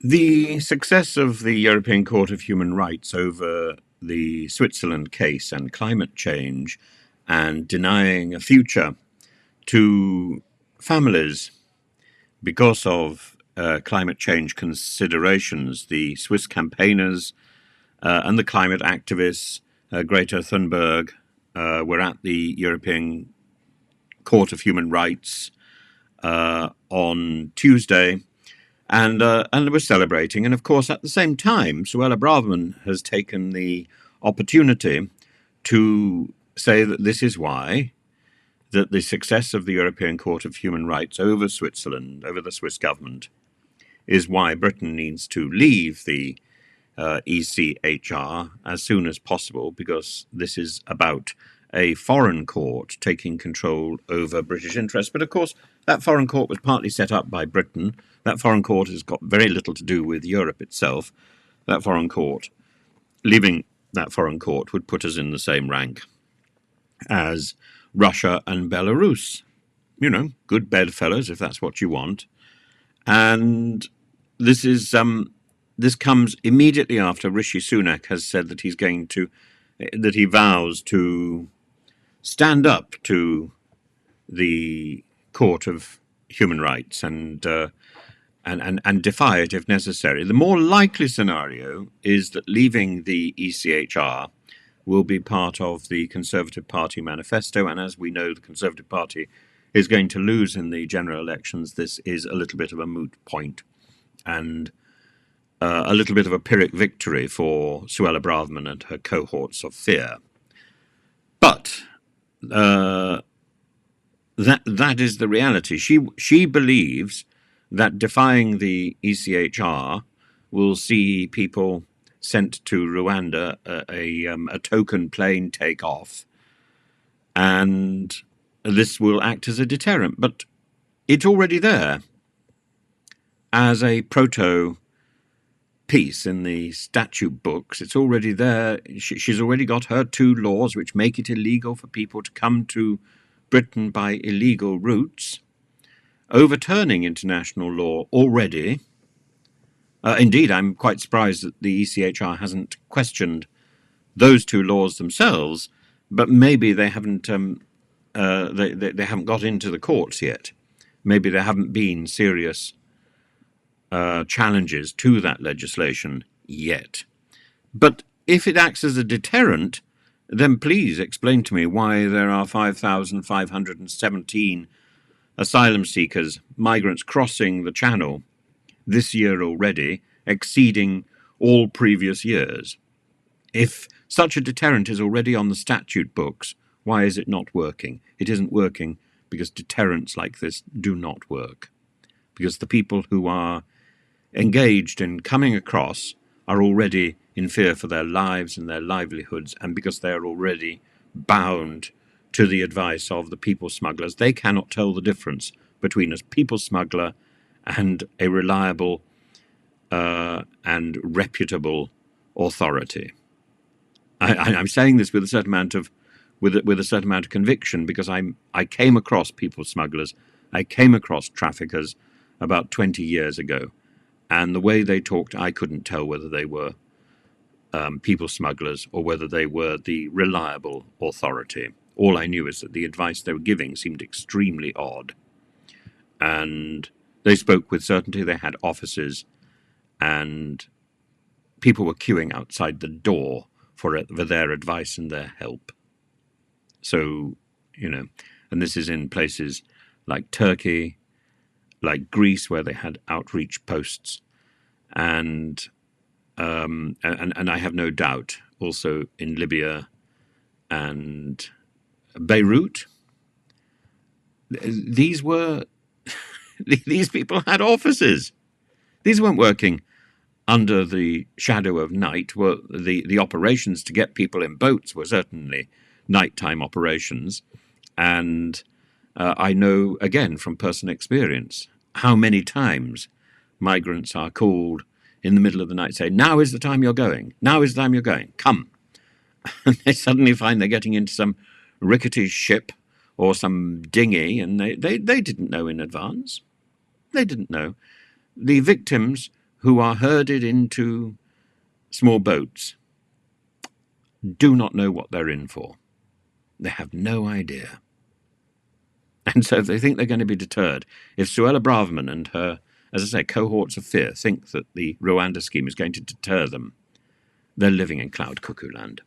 The success of the European Court of Human Rights over the Switzerland case and climate change and denying a future to families because of climate change considerations, the Swiss campaigners and the climate activists, Greta Thunberg, were at the European Court of Human Rights on Tuesday, and we're celebrating. And of course, at the same time, Suella Braverman has taken the opportunity to say that this is why that the success of the European Court of Human Rights over Switzerland, over the Swiss government, is why Britain needs to leave the ECHR as soon as possible, because this is about a foreign court taking control over British interests. But of course, that foreign court was partly set up by Britain. That foreign court has got very little to do with Europe itself. That foreign court, leaving that foreign court, would put us in the same rank as Russia and Belarus. You know, good bedfellows, if that's what you want. And this is this comes immediately after Rishi Sunak has said that that he vows to stand up to the Court of Human Rights and defy it if necessary. The more likely scenario is that leaving the ECHR will be part of the Conservative Party manifesto, and as we know, the Conservative Party is going to lose in the general elections. This is a little bit of a moot point and a little bit of a Pyrrhic victory for Suella Braverman and her cohorts of fear. But that is the reality. She believes that defying the ECHR will see people sent to Rwanda, a token plane take off, and this will act as a deterrent. But it's already there as a proto piece in the statute books. It's already there. She's already got her 2 laws which make it illegal for people to come to Britain by illegal routes, overturning international law already. Indeed, I'm quite surprised that the ECHR hasn't questioned those 2 laws themselves, but maybe they haven't they haven't got into the courts yet. Maybe there haven't been serious challenges to that legislation yet. But if it acts as a deterrent, then please explain to me why there are 5,517 asylum seekers, migrants crossing the Channel this year already, exceeding all previous years. If such a deterrent is already on the statute books, why is it not working? It isn't working because deterrents like this do not work. Because the people who are engaged in coming across are already in fear for their lives and their livelihoods, and because they are already bound to the advice of the people smugglers, they cannot tell the difference between a people smuggler and a reliable and reputable authority. I'm saying this with a certain amount of conviction, because I came across people smugglers, I came across traffickers about 20 years ago, and the way they talked, I couldn't tell whether they were people smugglers or whether they were the reliable authority. All I knew is that the advice they were giving seemed extremely odd, and they spoke with certainty. They had offices, and people were queuing outside the door for their advice and their help. So, you know, and this is in places like Turkey, like Greece, where they had outreach posts, and I have no doubt also in Libya and Beirut. These people had offices. These weren't working under the shadow of night. Well, the operations to get people in boats were certainly nighttime operations, and I know, again, from personal experience, how many times migrants are called in the middle of the night, say, now is the time you're going, now is the time you're going, come. And they suddenly find they're getting into some rickety ship or some dinghy, and they didn't know in advance. They didn't know. The victims who are herded into small boats do not know what they're in for. They have no idea. And so they think they're going to be deterred. If Suella Braverman and her, as I say, cohorts of fear think that the Rwanda scheme is going to deter them, they're living in cloud cuckoo land.